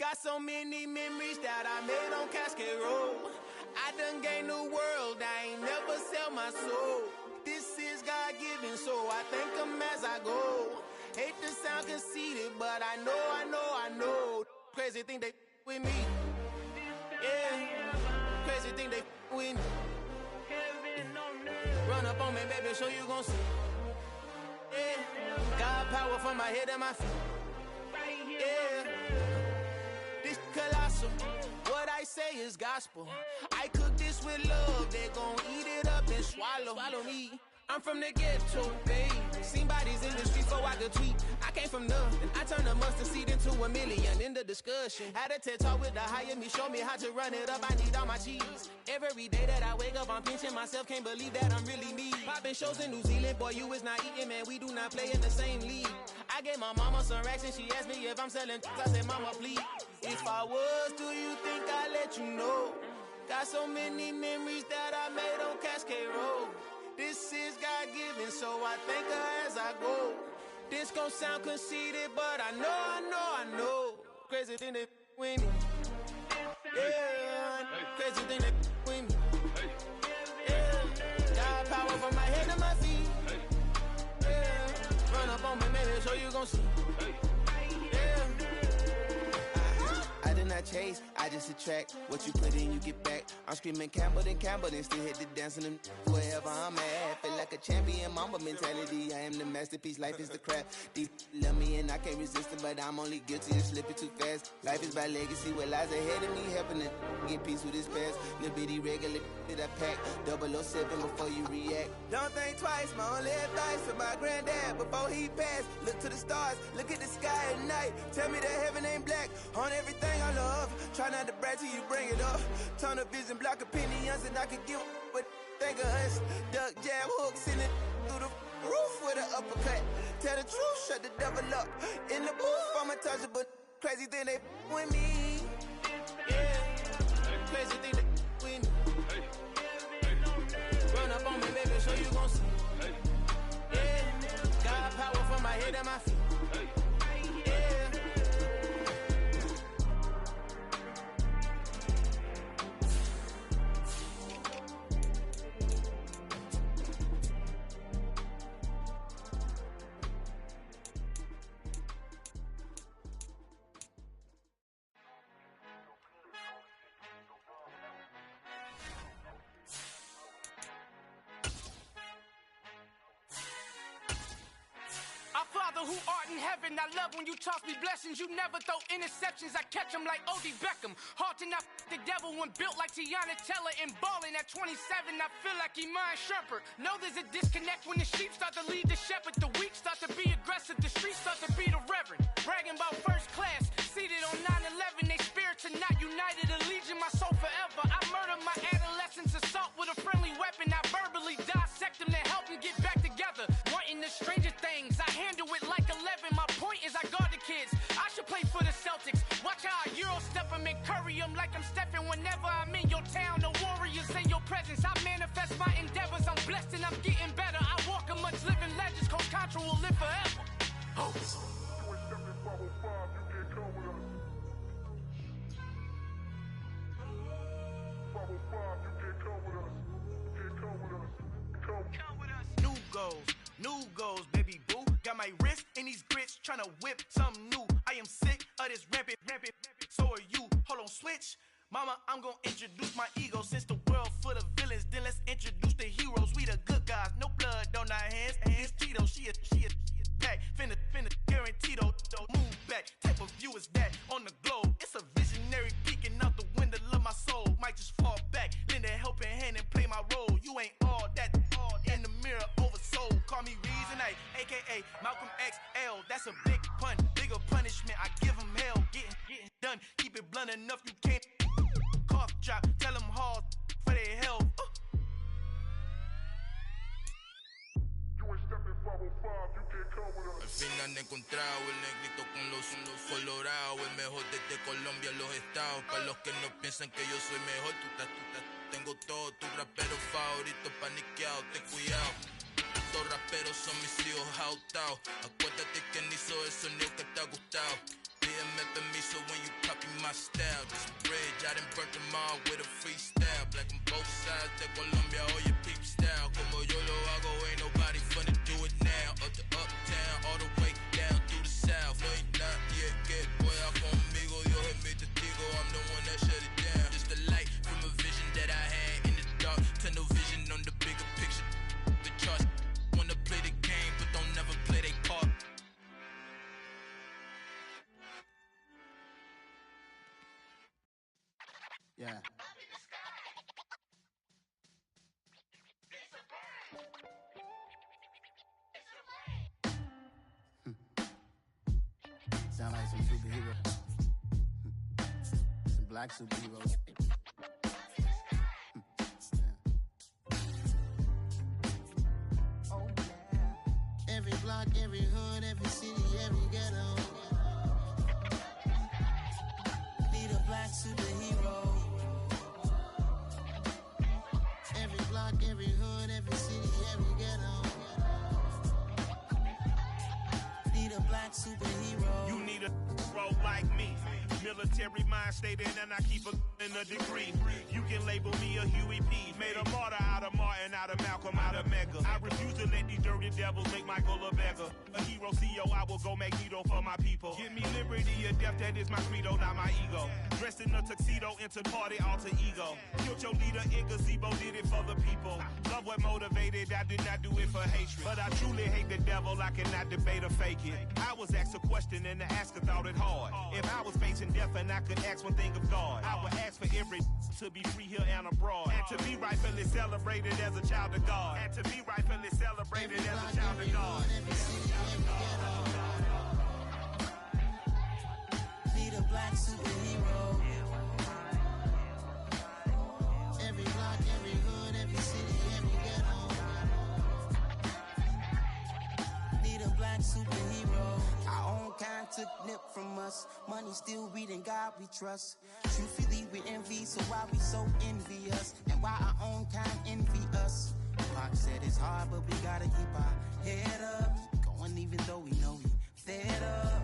Got so many memories that I made on Cascade Road. I done gained the world, I ain't never sell my soul. This is God-given, so I thank him as I go. Hate to sound conceited, but I know. Crazy thing they with me. Yeah, crazy thing they with me. Run up on me, baby, show you gon' see. Yeah, God power from my head and my feet. Yeah, this colossal. What I say is gospel. I cook this with love, they gon' eat it up and swallow me. I'm from the ghetto, babe. Seen bodies in the streets so I could tweet. I came from nothing. I turned a mustard seed into a million in the discussion. Had a TED talk with the higher me, show me how to run it up. I need all my cheese. Every day that I wake up, I'm pinching myself. Can't believe that I'm really me. Popping shows in New Zealand, boy, you is not eating, man. We do not play in the same league. I gave my mama some racks and she asked me if I'm selling. I said, mama, please. If I was, do you think I'd let you know? Got so many memories that I made on Cascade Road. This is God-given, so I thank her as I go. This gon' sound conceited, but I know. Crazy thing that with me. Yeah, crazy thing that with me. Yeah, God power from my head to my feet. Yeah, run up on me, maybe so you gon' see. I did not chase, I just attract. What you put in, you get back. I'm screaming Campbell, then still hit the dancing and wherever I'm at. Feel like a champion, mamba mentality. I am the masterpiece, life is the craft. Deep love me and I can't resist it, but I'm only guilty of slipping too fast. Life is by legacy, what lies ahead of me, helping to get peace with this past. Little bitty regular that I pack, 007 before you react. Don't think twice, my only advice for my granddad before he passed. Look to the stars, look at the sky at night. Tell me that heaven ain't black on everything I love. Try not to brag till you bring it up. Tunnel vision, block opinions, and I could give what think of us. Duck, jab, hooks in it through the roof with an uppercut. Tell the truth, shut the devil up. In the booth, I'm untouchable. Crazy thing they with me. Yeah, crazy thing they with me. Run up on me, baby, so you gon' see. Yeah, God power from my head and my feet. Our Father who art in heaven, I love when you toss me blessings. You never throw interceptions, I catch them like O.D. Beckham. Hard to not the devil when built like Tiana Teller and balling at 27, I feel like Iman Shumpert. Know there's a disconnect when the sheep start to lead the shepherd. The weak start to be aggressive, the streets start to be the reverend. Bragging about first class, seated on 9/11. They spirits are not united, a legion, my soul forever. I murder my adolescence, assault with a friendly weapon. I verbally dissect them to help them get back together. Wanting the stranger things, I handle it like 11. My point is I guard the kids. I should play for the Celtics. Watch how I Euro step them and curry them like I'm Stephen. Whenever I'm in your town, the warriors in your presence. I manifest my endeavors. I'm blessed and I'm getting better. I walk amongst living legends. Coach Contra will live forever. Oh. New goals, baby boo. Got my wrist in these grits, tryna whip something new. I am sick of this rampant. So are you. Hold on, switch. Mama, I'm gonna introduce my ego. Since the world full of villains, then let's introduce the heroes. We the good guys, no blood on our hands. It's Tito, she a pack. Finna guaranteed, don't move back. Type of view is that on the globe? It's a visionary peeking out the window of my soul. Might just fall back, lend a helping hand and play my role. You ain't all that in the mirror oversold. Call me Reason A, aka Malcolm XL. That's a big pun, bigger punishment. I give him hell, getting done. Keep it blunt enough, you can't cough drop. Tell them hard for their health. Al fin han encontrado el negrito con los colorados, el mejor desde Colombia, los estados. Para los que no piensan que yo soy mejor, tengo todo, tu rapero favorito paniqueado, ten cuidado. estos raperos son mis hijos adoptados. Acuérdate que ni hizo el sonido que te ha gustado. Pídeme permiso when you copy my style. This bridge, I done burnt them all with a freestyle. Black on both sides de Colombia, oye peep style. Como yo lo hago, ain't nobody finna do it now. Up to uptown, all the way down through the south. No ain't not yet, que pueda conmigo. Dios es mi testigo, I'm the one that shut it down. Just a light from a vision that I had in the dark. Tunnel vision on the bigger picture. The charts wanna play the game, but don't never play their part. Yeah. Sound like some superheroes. Some black superheroes. Oh, yeah. Every block, every hood, every city, every ghetto. Need a black superhero. Every block, every hood, every city, every ghetto. Need a black superhero. You need a bro like me. Military mind stated, and I keep in a degree. You can label me a Huey P. Made a martyr out of Martin, out of Malcolm, out of Mega. I refuse to let these dirty devils make Michael a beggar. A hero CEO, I will go Magneto for my people. Give me liberty or death, that is my credo, not my ego. Dressed in a tuxedo, enter party, alter ego. Killed your leader in gazebo, did it for the people. Love what motivated, I did not do it for hatred. But I truly hate the devil, I cannot debate or fake it. I was asked a question and the asker thought it hard. If I was facing death and I could ask one thing of God, I would ask for every to be free here and abroad. And to be rightfully celebrated as a child of God. And to be rightfully celebrated as a child of God. Need a black superhero. Every block, every hood, every city, every ghetto. Need a black superhero. Our own kind took nip from us. Money still reading God we trust. Truthfully we envy, so why we so envious? And why our own kind envy us? Pac said it's hard, but we gotta keep our head up. Going even though we know we fed up.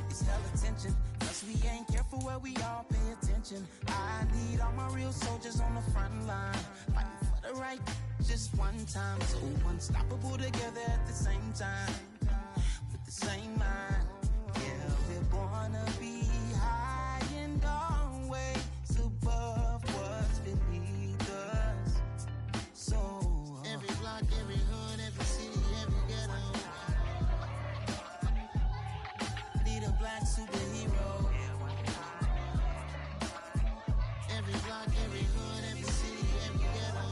It's hell attention, cause we ain't careful where we all pay attention. I need all my real soldiers on the front line, fighting for the right just one time. So unstoppable together at the same time, with the same mind. Yeah, we're gonna be high and always above what's beneath us. So every block, every hood, every city, every ghetto. Need a black superhero. Every block, every hood, every city, every ghetto.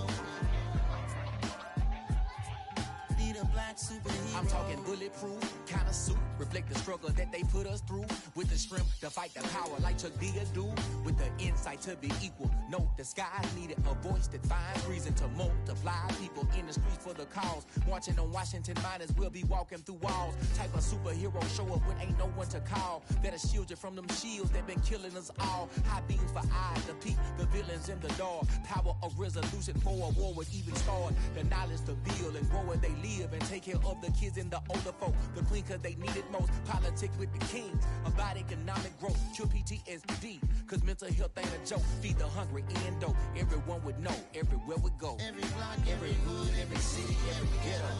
Need a black superhero. I'm talking bulletproof kind of suit, reflect the struggle that they put us through. With the strength to fight the power like Chuck D do. With the insight to be equal. Note the skies needed a voice that finds reason to multiply. People in the streets for the cause. Marching on Washington miners will be walking through walls. Type of superhero show up when ain't no one to call. That'll shield you from them shields that been killing us all. High beams for eyes to peek the villains in the dark. Power of resolution for a war would even start. The knowledge to build and grow where they live and take care of the kids and the older folk. The queen cause they need it most. Politics with the kings. About economic growth. Cure PTSD. Cause mental health ain't a joke. Feed the hungry and dope. Everyone would know. Everywhere we go. Every block, Every hood, every city, every ghetto.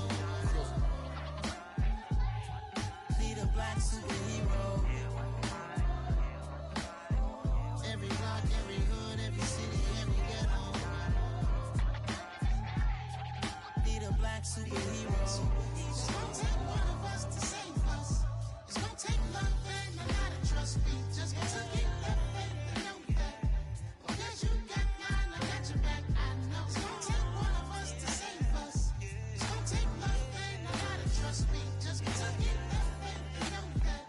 Need a black superhero. Every block, every hood, every city, every ghetto. Need a black superhero. It's gonna take one of us to save us. It's gonna take love and a lot of trust. We just gotta get that faith and know that. Because you got mine, I got your back, I know. It's gonna take one of us to save us. It's gonna take love and a lot of trust. We just gotta get that faith and know that.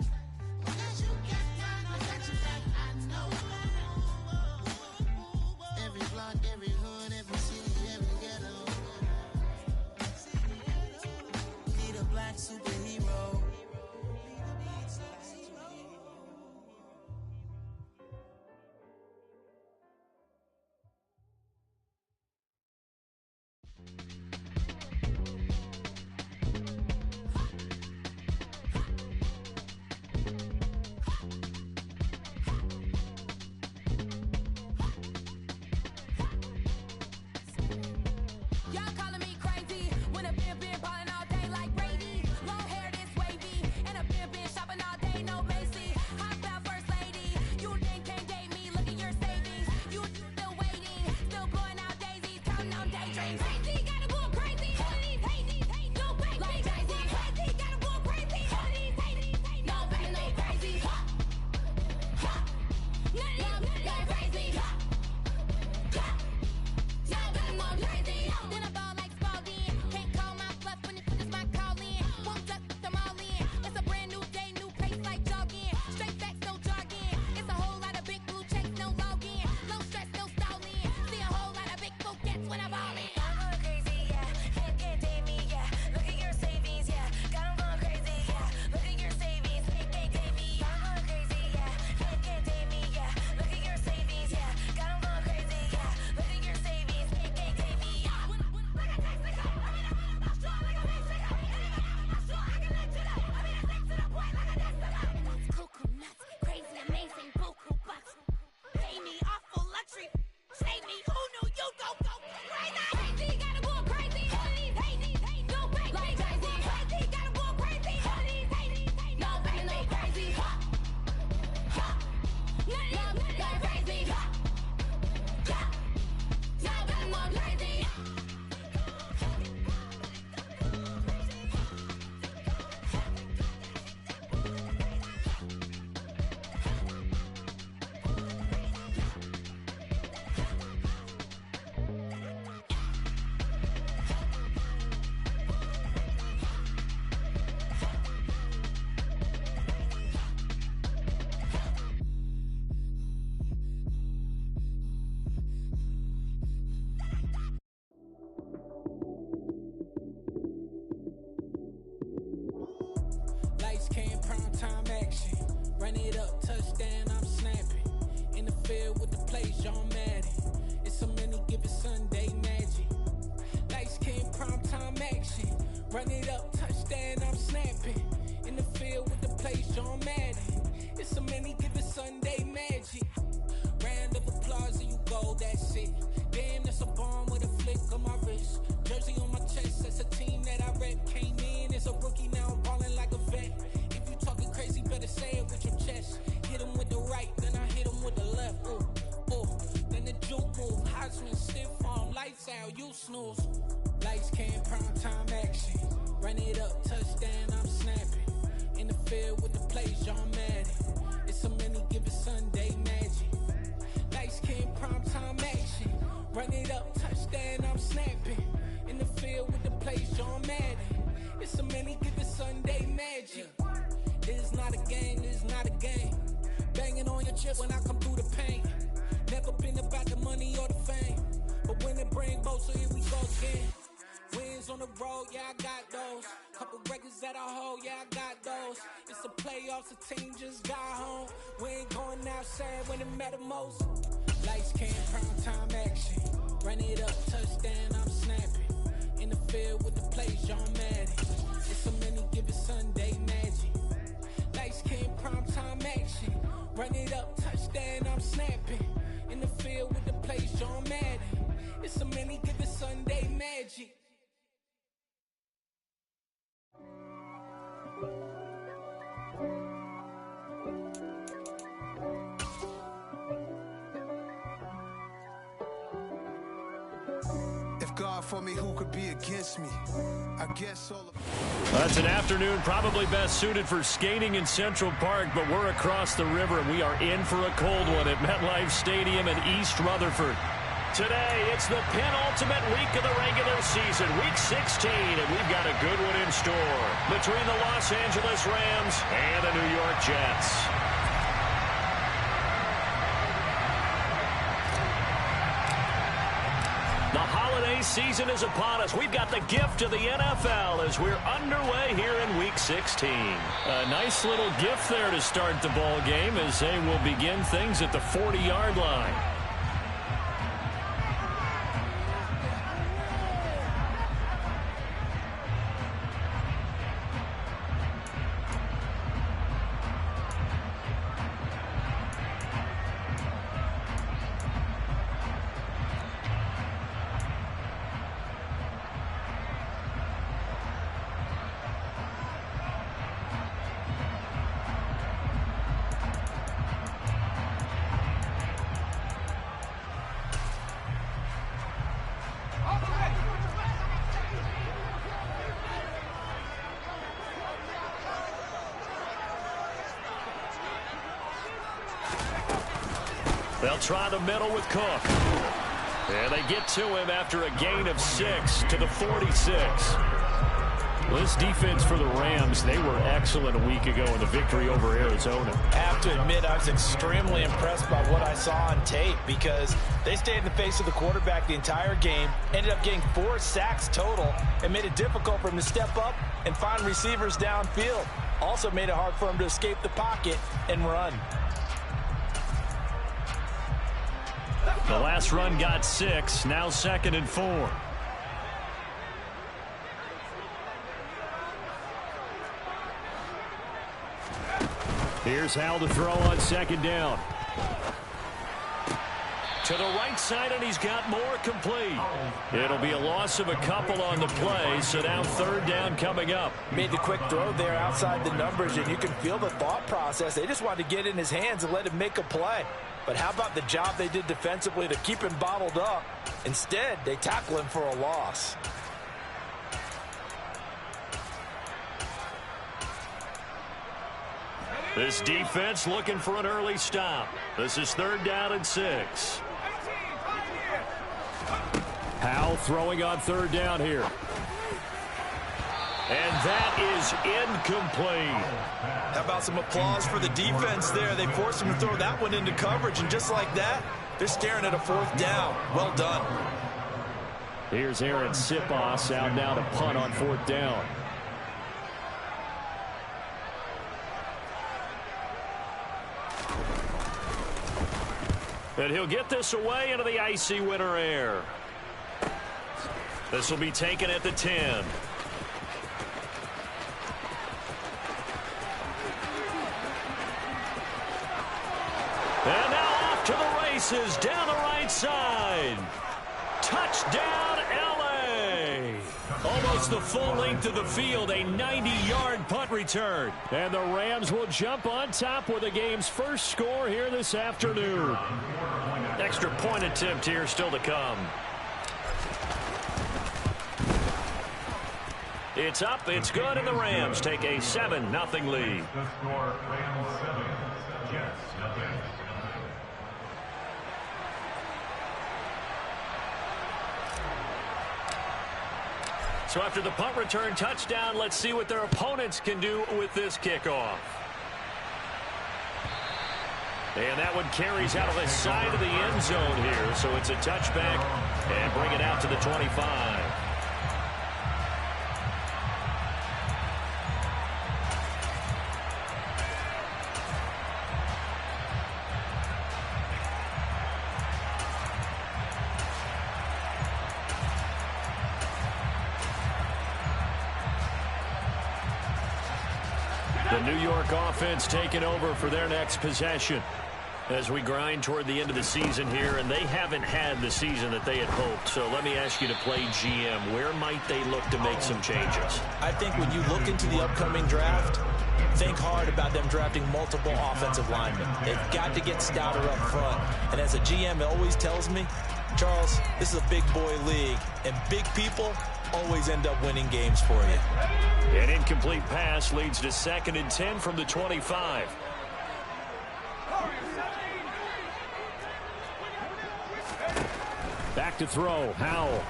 me off for luxury. Save me, who knew you go crazy? Crazy, gotta go crazy. All these hate, go crazy. Like crazy, crazy, gotta go crazy. All these hate, no crazy. Ha, ha, none of these crazy. Ha, ha, now gotta go crazy. Lights, cam, prime time action. Run it up, touchdown, I'm snapping. In the field with the plays, John Madden. It's a many given Sunday magic. Lights, cam, prime time action. Run it up, touchdown, I'm snapping. In the field with the plays, John Madden. It's a many given Sunday magic. Round of applause and you go, that's it. Damn, that's a bomb with a flick on my wrist. Jersey on my chest, that's a team that I rep. Came in as a rookie, now I'm ballin' like a vet. If you talking crazy, better say it with your chest. Hit him with the right, then I hit him with the left. Ooh, then the juke move. Heisman, stiff arm, lights out, you snooze. Lights, cam, prime time action. Run it up, touchdown, I'm snapping. In the field with the plays, John Madden. It's a many given Sunday magic. Lights, cam, prime time action. Run it up, touchdown, I'm snapping. In the field with the plays, John Madden. It's a many given Sunday magic. This is not a game, this is not a game. Banging on your chip when I come through the pain. Never been about the money or the fame. But when it bring both, so here we go again. Wins on the road, yeah, I got those. Couple records that I hold, yeah, I got those. It's the playoffs, the team just got home. We ain't going outside when it matter most. Lights, cam, prime time action. Run it up, touchdown, I'm snapping. In the field with the plays, John Madden. It's a many given Sunday magic. Lights, cam, prime time action. Run it up, touchdown, I'm snapping. In the field with the plays, John Madden. It's a many given Sunday magic. If God for me, who could be against me? I guess all of... That's an afternoon probably best suited for skating in Central Park, but we're across the river and we are in for a cold one at MetLife Stadium in East Rutherford. Today, it's the penultimate week of the regular season, week 16, and we've got a good one in store between the Los Angeles Rams and the New York Jets. The holiday season is upon us. We've got the gift of the NFL as we're underway here in Week 16. A nice little gift there to start the ball game as they will begin things at the 40-yard line. They'll try the middle with Cook. And they get to him after a gain of 6 to the 46. This defense for the Rams, they were excellent a week ago in the victory over Arizona. I have to admit, I was extremely impressed by what I saw on tape because they stayed in the face of the quarterback the entire game, ended up getting 4 sacks total, and made it difficult for him to step up and find receivers downfield. Also made it hard for him to escape the pocket and run. The last run got 6, now 2nd and 4. Here's Hal to throw on 2nd down. To the right side, and he's got more complete. It'll be a loss of a couple on the play, so now third down coming up. Made the quick throw there outside the numbers, and you can feel the thought process. They just wanted to get in his hands and let him make a play. But how about the job they did defensively to keep him bottled up? Instead, they tackle him for a loss. This defense looking for an early stop. This is third down and 6. Howell throwing on third down here. And that is incomplete. How about some applause for the defense there? They forced him to throw that one into coverage, and just like that, they're staring at a fourth down. Well done. Here's Aaron Siposs out now to punt on fourth down. And he'll get this away into the icy winter air. This will be taken at the 10. And now off to the races down the right side. Touchdown, LA. Almost the full length of the field, a 90-yard punt return. And the Rams will jump on top with the game's first score here this afternoon. Extra point attempt here still to come. It's up, it's good, and the Rams take a 7-0 lead. So after the punt return touchdown, let's see what their opponents can do with this kickoff. And that one carries out of the side of the end zone here. So it's a touchback and bring it out to the 25. The New York offense taking over for their next possession as we grind toward the end of the season here, and they haven't had the season that they had hoped. So let me ask you to play GM. Where might they look to make some changes? I think when you look into the upcoming draft, think hard about them drafting multiple offensive linemen. They've got to get stouter up front. And as a GM always tells me, Charles, this is a big boy league, and big people always end up winning games for you. An incomplete pass leads to 2nd and 10 from the 25. Back to throw, Howell.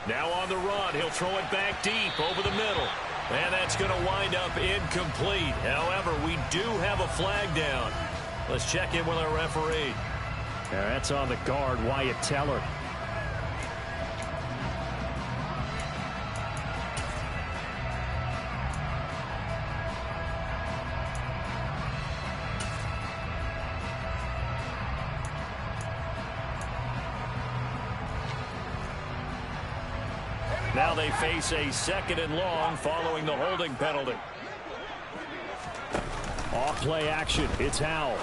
Now on the run, he'll throw it back deep over the middle. And that's going to wind up incomplete. However, we do have a flag down. Let's check in with our referee. That's on the guard, Wyatt Teller. Now they face a 2nd and long following the holding penalty. Off play action. It's Howell.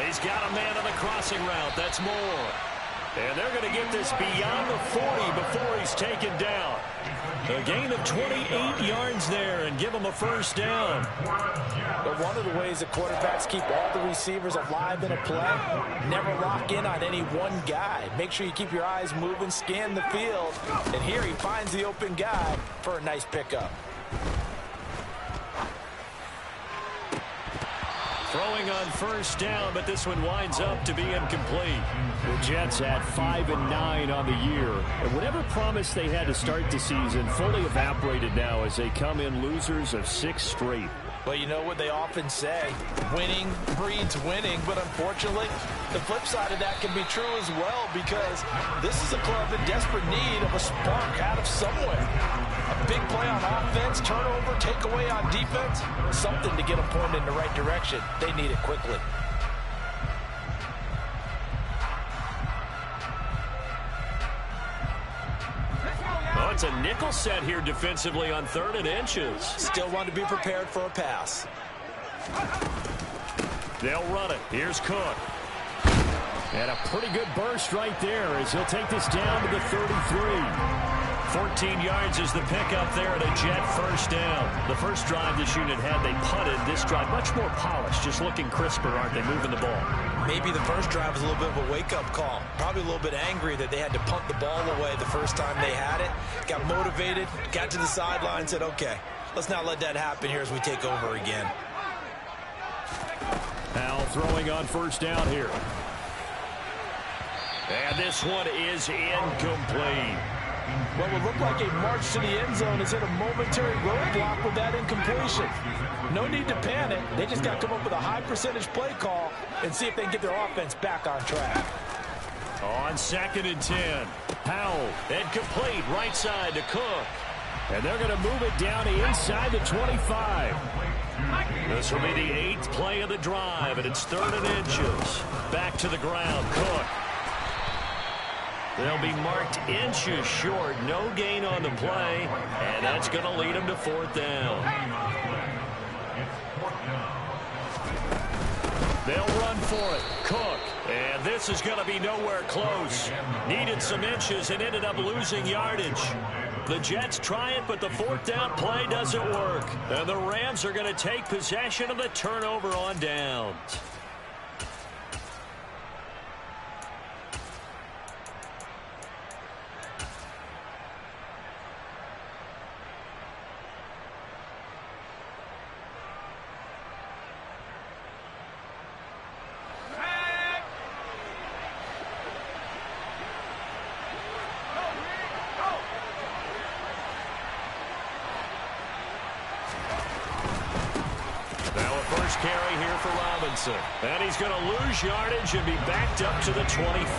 He's got a man on the crossing route. That's Moore. And they're going to get this beyond the 40 before he's taken down. A gain of 28 yards there and give him a first down. But one of the ways the quarterbacks keep all the receivers alive in a play, never lock in on any one guy. Make sure you keep your eyes moving, scan the field. And here he finds the open guy for a nice pickup. Throwing on first down, but this one winds up to be incomplete. The Jets at 5-9 on the year. And whatever promise they had to start the season fully evaporated now as they come in losers of 6 straight. Well, you know what they often say, winning breeds winning, but unfortunately, the flip side of that can be true as well, because this is a club in desperate need of a spark out of somewhere. A big play on offense, turnover, takeaway on defense, something to get them pointed in the right direction. They need it quickly. Oh, it's a nickel set here defensively on 3rd and inches. Still want to be prepared for a pass. They'll run it. Here's Cook. And a pretty good burst right there as he'll take this down to the 33. 14 yards is the pickup there and a Jet first down. The first drive this unit had, they punted. This drive, much more polished, just looking crisper, aren't they, moving the ball? Maybe the first drive was a little bit of a wake-up call. Probably a little bit angry that they had to punt the ball away the first time they had it. Got motivated, got to the sideline, said, okay, let's not let that happen here as we take over again. Powell throwing on first down here. And this one is incomplete. What would look like a march to the end zone is hit a momentary roadblock with that incompletion. No need to panic. They just got to come up with a high percentage play call and see if they can get their offense back on track. On 2nd and 10. Powell, incomplete, right side to Cook. And they're going to move it down to inside the 25. This will be the 8th play of the drive, and it's 3rd and inches. Back to the ground, Cook. They'll be marked inches short. No gain on the play, and that's going to lead them to 4th down. They'll run for it. Cook. And this is going to be nowhere close. Needed some inches and ended up losing yardage. The Jets try it, but the 4th down play doesn't work. And the Rams are going to take possession of the turnover on downs. Carry here for Robinson. And he's going to lose yardage and be backed up to the 25.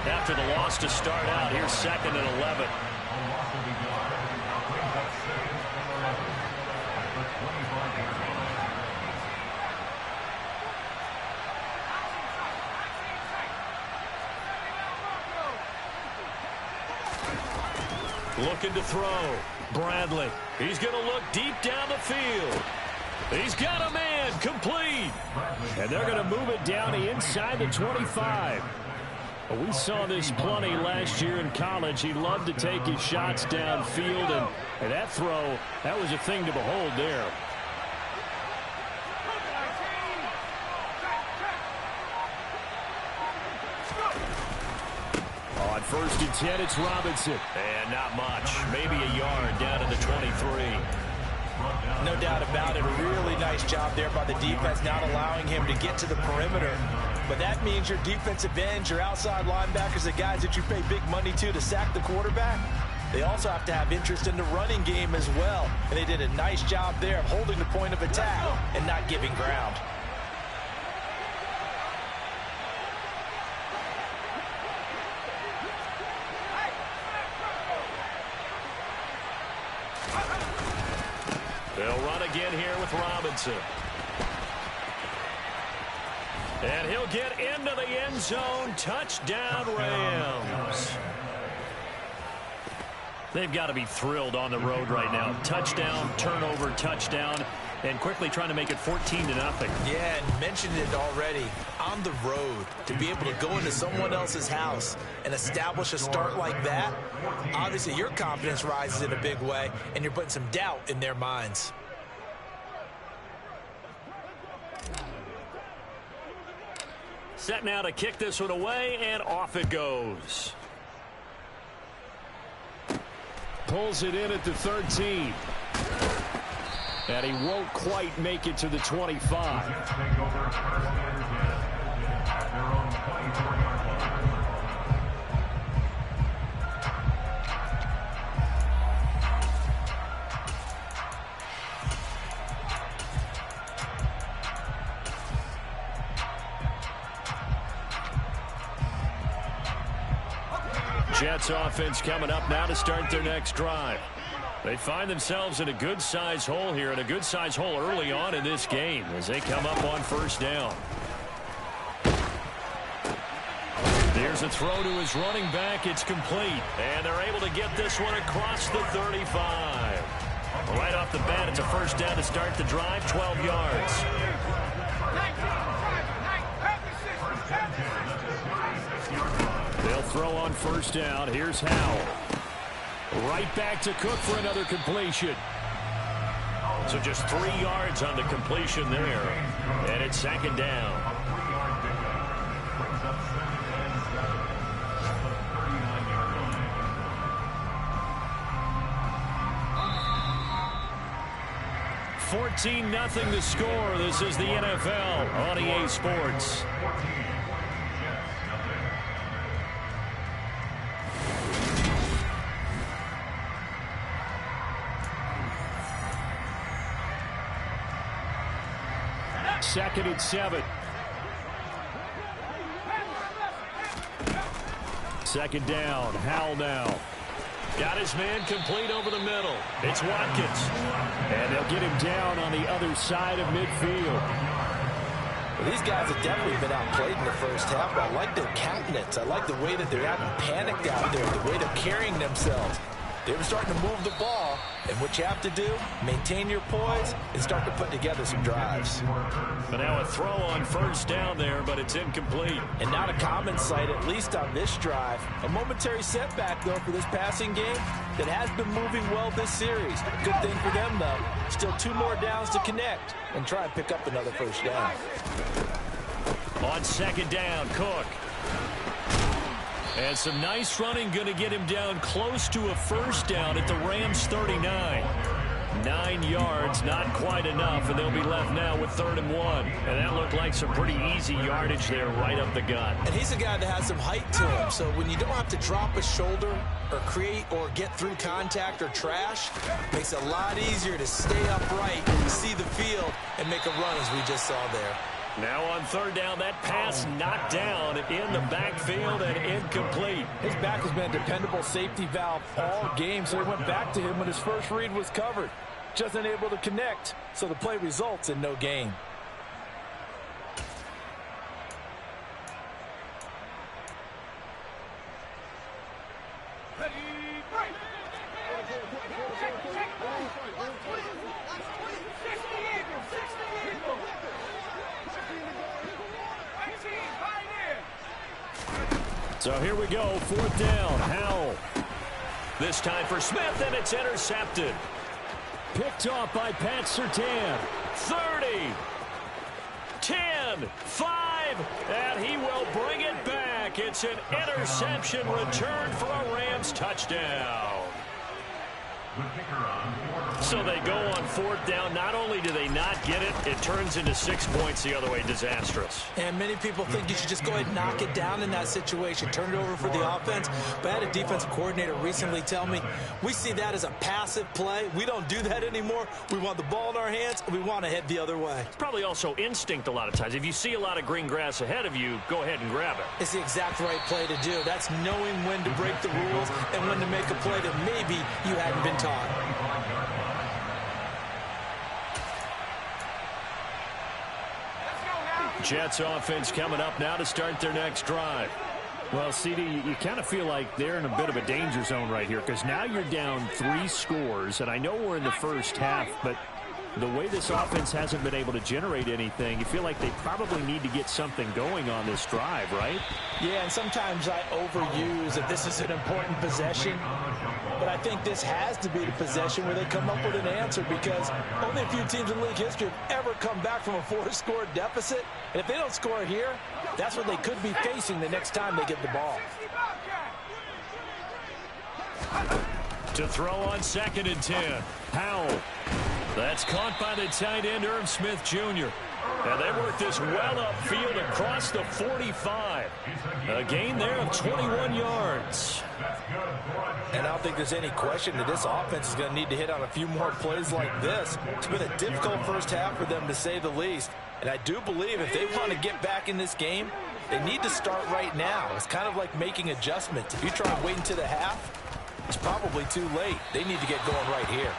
After the loss to start out, here's 2nd and 11. Looking to throw. Bradley. He's going to look deep down the field. He's got a man, complete. And they're going to move it down to inside the 25. We saw this plenty last year in college. He loved to take his shots downfield, and that throw, that was a thing to behold there. On 1st and 10, it's Robinson. And not much, maybe a yard down to the 23. No doubt about it. A really nice job there by the defense, not allowing him to get to the perimeter. But that means your defensive ends, your outside linebackers, the guys that you pay big money to sack the quarterback, they also have to have interest in the running game as well. And they did a nice job there of holding the point of attack and not giving ground. They'll run again here with Robinson. And he'll get into the end zone. Touchdown, Rams. They've got to be thrilled on the road right now. Touchdown, turnover, touchdown, and quickly trying to make it 14-0. Yeah, and mentioned it already. On the road, to be able to go into someone else's house and establish a start like that, obviously your confidence rises in a big way, and you're putting some doubt in their minds. Set now to kick this one away, and off it goes. Pulls it in at the 13. And he won't quite make it to the 25. Jets offense coming up now to start their next drive. They find themselves in a good-size hole here, and a good-size hole early on in this game as they come up on 1st down. There's a throw to his running back. It's complete, and they're able to get this one across the 35. Right off the bat, it's a 1st down to start the drive, 12 yards. throw on first down. Here's Howell. Right back to Cook for another completion. So just 3 yards on the completion there. And it's second down. $14-0 the score. This is the NFL on EA Sports. Second and 7. Second down. Howell now. Got his man complete over the middle. It's Watkins. And they'll get him down on the other side of midfield. Well, these guys have definitely been outplayed in the first half, but I like their countenance. I like the way that they're acting panicked out there, the way they're carrying themselves. They were starting to move the ball, and what you have to do, maintain your poise and start to put together some drives. But now a throw on first down there, but it's incomplete. And not a common sight, at least on this drive. A momentary setback, though, for this passing game that has been moving well this series. Good thing for them, though. Still 2 more downs to connect and try and pick up another first down. On second down, Cook. And some nice running going to get him down close to a first down at the Rams 39. 9 yards, not quite enough, and they'll be left now with 3rd and 1. And that looked like some pretty easy yardage there right up the gut. And he's a guy that has some height to him, so when you don't have to drop a shoulder or create or get through contact or trash, makes it a lot easier to stay upright, see the field, and make a run as we just saw there. Now on 3rd down, that pass knocked down in the backfield and incomplete. His back has been a dependable safety valve all game, so he went back to him when his first read was covered. Just unable to connect, so the play results in no gain. So here we go, 4th down, Howell. This time for Smith, and it's intercepted. Picked off by Pat Surtain. 30, 10, 5, and he will bring it back. It's an interception return for a Rams touchdown. So they go on 4th down. Not only do they not get it, it turns into 6 points the other way. Disastrous. And many people think you should just go ahead and knock it down in that situation. Turn it over for the offense. But I had a defensive coordinator recently tell me, we see that as a passive play. We don't do that anymore. We want the ball in our hands, and we want to head the other way. It's probably also instinct a lot of times. If you see a lot of green grass ahead of you, go ahead and grab it. It's the exact right play to do. That's knowing when to break the rules and when to make a play that maybe you hadn't been taught. Jets offense coming up now to start their next drive. Well, CD, you kind of feel like they're in a bit of a danger zone right here because now you're down 3 scores, and I know we're in the first half, but the way this offense hasn't been able to generate anything, you feel like they probably need to get something going on this drive, right? Yeah, and sometimes I overuse that this is an important possession, but I think this has to be the possession where they come up with an answer because only a few teams in league history have ever come back from a 4-score deficit, and if they don't score here, that's what they could be facing the next time they get the ball. To throw on 2nd and 10, Howell. That's caught by the tight end, Irv Smith Jr. And they work this well upfield across the 45. A gain there of 21 yards. And I don't think there's any question that this offense is going to need to hit on a few more plays like this. It's been a difficult first half for them, to say the least. And I do believe if they want to get back in this game, they need to start right now. It's kind of like making adjustments. If you try and wait until the half, it's probably too late. They need to get going right here.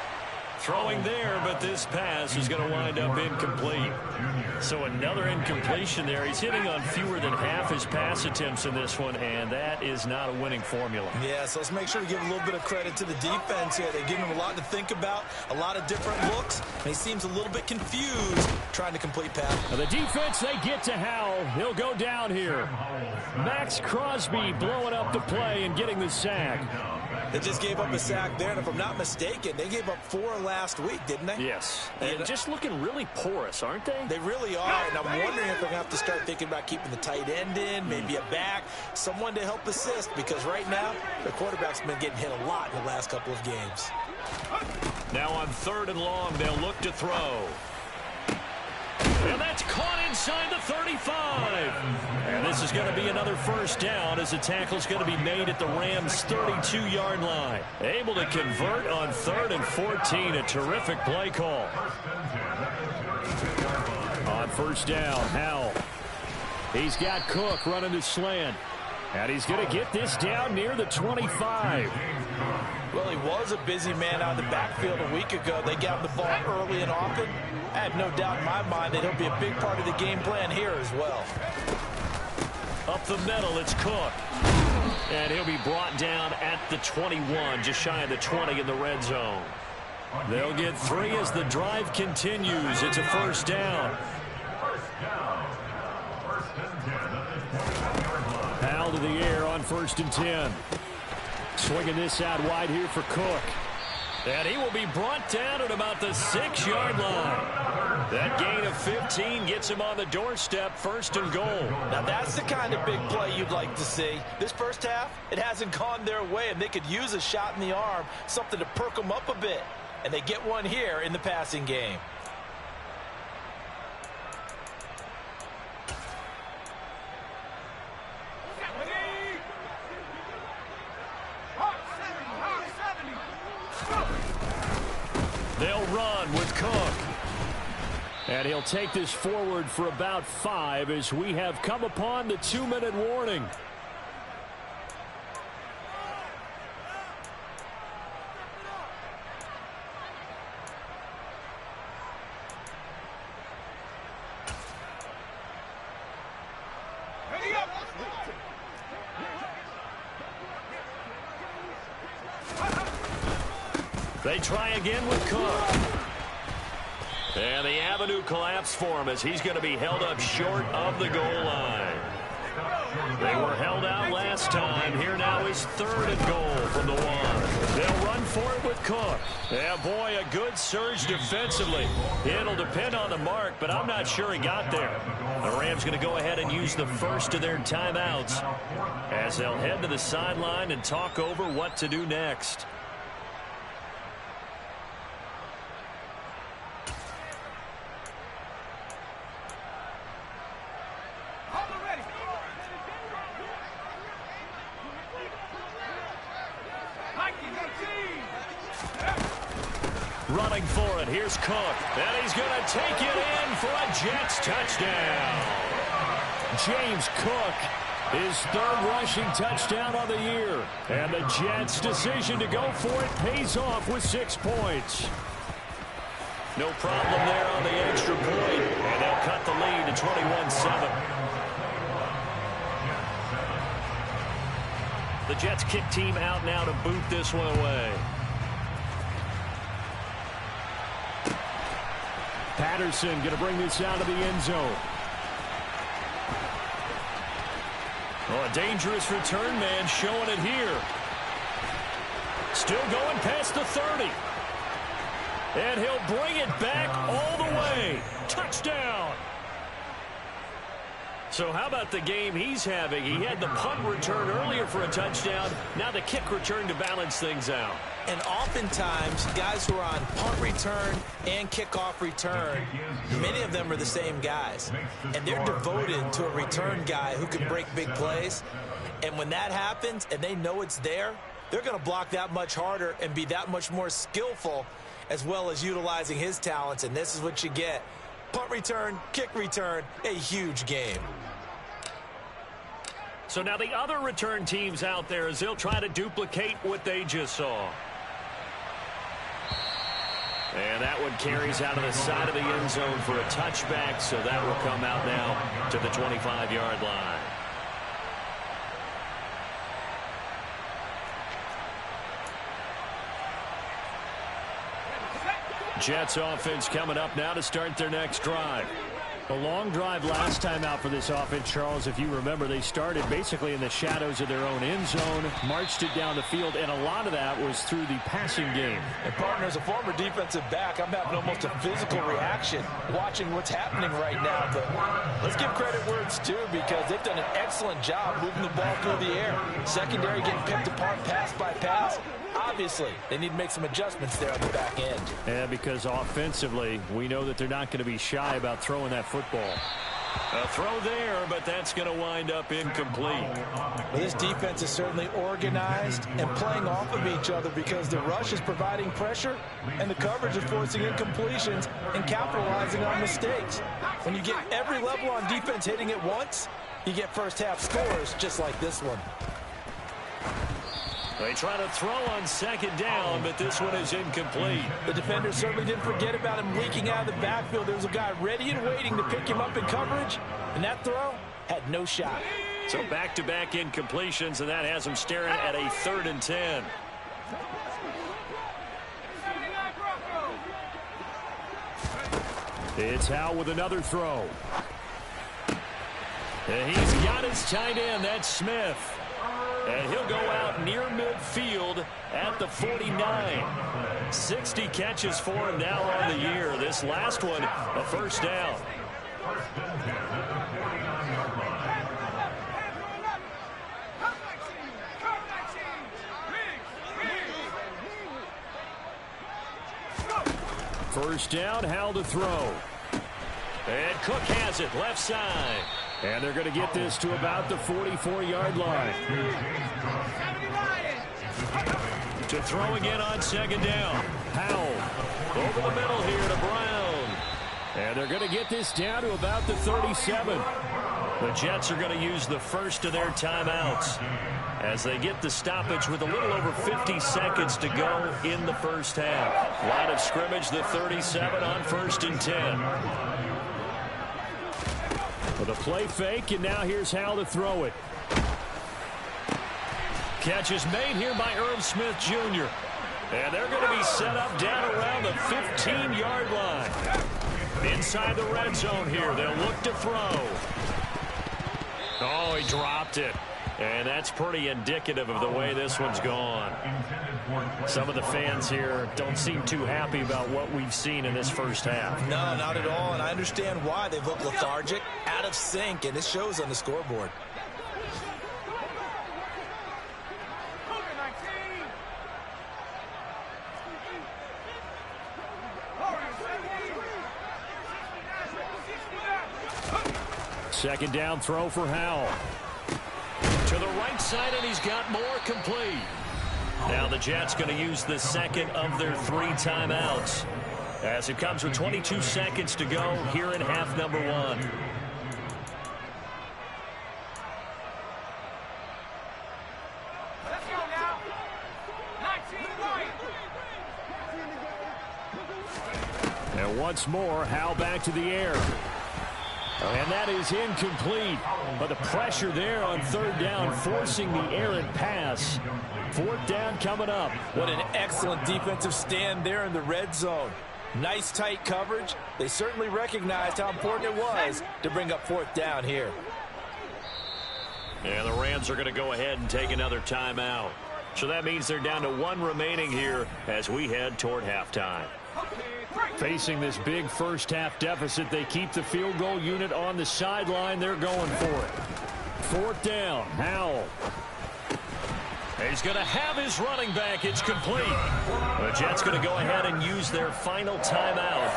Throwing there, but this pass is going to wind up incomplete. So another incompletion there. He's hitting on fewer than half his pass attempts in this one, and that is not a winning formula. Yeah, so let's make sure to give a little bit of credit to the defense here. They're giving him a lot to think about, a lot of different looks, and he seems a little bit confused trying to complete pass. Now the defense, they get to Howell. He'll go down here. Max Crosby blowing up the play and getting the sack. They just gave up a sack there, and if I'm not mistaken, they gave up 4 last week, didn't they? Yes. And just looking really porous, aren't they? They really are, and I'm wondering if they're going to have to start thinking about keeping the tight end in, maybe a back, someone to help assist, because right now, the quarterback's been getting hit a lot in the last couple of games. Now on 3rd and long, they'll look to throw. And that's caught inside the 35. And this is going to be another first down as the tackle's going to be made at the Rams' 32-yard line. Able to convert on 3rd and 14. A terrific play call. On first down, Howell. He's got Cook running the slant. And he's going to get this down near the 25. Well, he was a busy man out of the backfield a week ago. They got the ball early and often. I have no doubt in my mind that he'll be a big part of the game plan here as well. Up the middle, it's Cook. And he'll be brought down at the 21, just shy of the 20 in the red zone. They'll get 3 as the drive continues. It's a first down. Howell to the air on 1st and 10. Swinging this out wide here for Cook. And he will be brought down at about the 6-yard line. That gain of 15 gets him on the doorstep, 1st and goal. Now that's the kind of big play you'd like to see. This first half, it hasn't gone their way, and they could use a shot in the arm, something to perk them up a bit. And they get one here in the passing game. They'll run with Cook. And he'll take this forward for about 5 as we have come upon the 2-minute warning. They try again with Cook. And the avenue collapsed for him as he's going to be held up short of the goal line. They were held out last time. Here now is 3rd and goal from the 1. They'll run for it with Cook. Yeah, boy, a good surge defensively. It'll depend on the mark, but I'm not sure he got there. The Rams going to go ahead and use the first of their timeouts as they'll head to the sideline and talk over what to do next. Running for it, here's Cook, and he's going to take it in for a Jets touchdown. James Cook, his 3rd rushing touchdown of the year. And the Jets' decision to go for it pays off with 6 points. No problem there on the extra point, and they'll cut the lead to 21-7. The Jets kick team out now to boot this one away. Patterson going to bring this out of the end zone. Oh, a dangerous return man showing it here. Still going past the 30. And he'll bring it back all the way. Touchdown. So how about the game he's having? He had the punt return earlier for a touchdown. Now the kick return to balance things out. And oftentimes, guys who are on punt return and kickoff return, many of them are the same guys. And they're devoted to a return guy who can break big plays. And when that happens and they know it's there, they're going to block that much harder and be that much more skillful, as well as utilizing his talents. And this is what you get. Punt return, kick return, a huge game. So now the other return teams out there as they'll try to duplicate what they just saw. And that one carries out of the side of the end zone for a touchback, so that will come out now to the 25-yard line. Jets offense coming up now to start their next drive. A long drive last time out for this offense, Charles. If you remember, they started basically in the shadows of their own end zone, marched it down the field, and a lot of that was through the passing game. And partner, as a former defensive back, I'm having almost a physical reaction watching what's happening right now. But let's give credit where it's due, because they've done an excellent job moving the ball through the air. Secondary getting picked apart pass by pass. Obviously, they need to make some adjustments there on the back end. Yeah, because offensively, we know that they're not going to be shy about throwing that football. A throw there, but that's going to wind up incomplete. Well, this defense is certainly organized and playing off of each other, because the rush is providing pressure and the coverage is forcing incompletions and capitalizing on mistakes. When you get every level on defense hitting at once, you get first half scores just like this one. They try to throw on second down, but this one is incomplete. The defender certainly didn't forget about him leaking out of the backfield. There was a guy ready and waiting to pick him up in coverage, and that throw had no shot. So back-to-back incompletions, and that has him staring at a 3rd and 10. It's Howell with another throw. And he's got his tight end. That's Smith. And he'll go out near midfield at the 49. 60 catches for him now on the year. This last one, a first down. First down, Howell to throw. And Cook has it, left side. And they're going to get this to about the 44-yard line. To throw again on second down. Howell over the middle here to Brown. And they're going to get this down to about the 37. The Jets are going to use the first of their timeouts as they get the stoppage with a little over 50 seconds to go in the first half. Line of scrimmage, the 37 on 1st and 10. With a play fake, and now here's Howell to throw it. Catch is made here by Irv Smith Jr. And they're going to be set up down around the 15-yard line. Inside the red zone here, they'll look to throw. Oh, he dropped it. And that's pretty indicative of the way this one's gone. Some of the fans here don't seem too happy about what we've seen in this first half. No, not at all, and I understand why. They look lethargic, out of sync, and it shows on the scoreboard. Second down throw for Howell. To the right side, and he's got more complete. Now the Jets going to use the second of their 3 timeouts, as it comes with 22 seconds to go here in half number 1. Let's go now. 19 And once more, Howell back to the air. And that is incomplete. But the pressure there on 3rd down, forcing the errant pass. 4th down coming up. What an excellent defensive stand there in the red zone. Nice tight coverage. They certainly recognized how important it was to bring up 4th down here. And the Rams are going to go ahead and take another timeout. So that means they're down to 1 remaining here as we head toward halftime. Facing this big first half deficit, they keep the field goal unit on the sideline. They're going for it. 4th down, Howell. He's going to have his running back. It's complete. The Jets going to go ahead and use their final timeout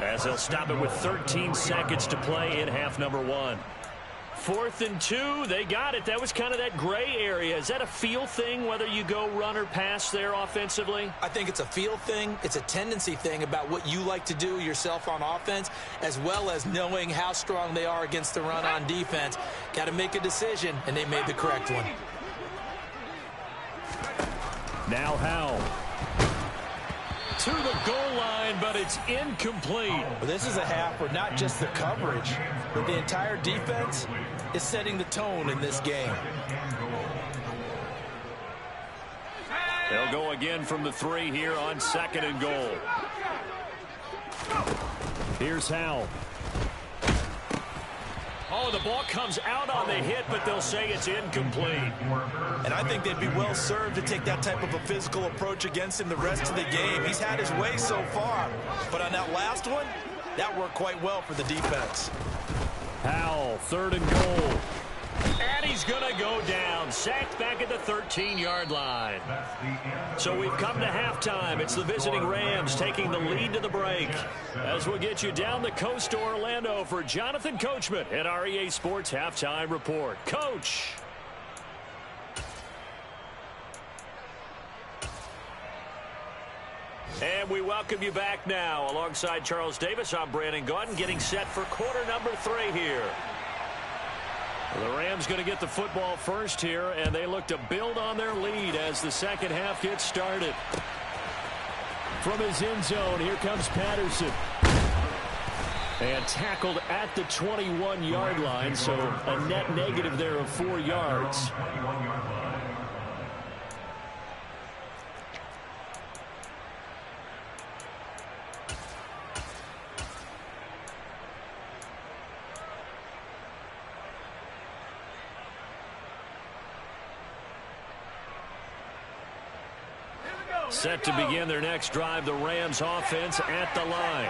as they'll stop it with 13 seconds to play in half number 1. 4th and 2, they got it. That was kind of that gray area. Is that a feel thing, whether you go run or pass there offensively? I think it's a feel thing. It's a tendency thing about what you like to do yourself on offense, as well as knowing how strong they are against the run on defense. Got to make a decision, and they made the correct one. Now Howell. to the goal line, but it's incomplete. Well, this is a half where not just the coverage, but the entire defense is setting the tone in this game. They'll go again from the 3 here on 2nd and goal. Here's Howell. Oh, the ball comes out on the hit, but they'll say it's incomplete. And I think they'd be well served to take that type of a physical approach against him the rest of the game. He's had his way so far, but on that last one, that worked quite well for the defense. Howell, 3rd and goal. And he's going to go down. Sacked back at the 13-yard line. So we've come to halftime. It's the visiting Rams taking the lead to the break. As we'll get you down the coast to Orlando for Jonathan Coachman at our EA Sports Halftime Report. Coach. And we welcome you back now. Alongside Charles Davis, I'm Brandon Gaudin, getting set for quarter number 3 here. The Rams going to get the football first here, and they look to build on their lead as the second half gets started. From his end zone, here comes Patterson. And tackled at the 21-yard line, so a net negative there of 4 yards. Set to begin their next drive, the Rams offense at the line.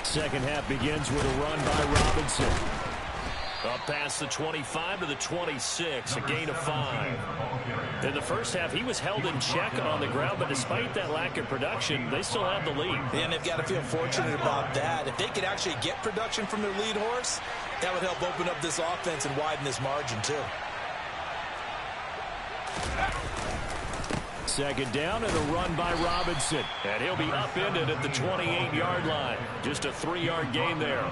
Second half begins with a run by Robinson. Up past the 25 to the 26, a gain of 5. In the first half, he was held in check on the ground, but despite that lack of production, they still have the lead. And they've got to feel fortunate about that. If they could actually get production from their lead horse, that would help open up this offense and widen this margin too. Second down and a run by Robinson. And he'll be upended at the 28-yard line. Just a 3-yard gain there.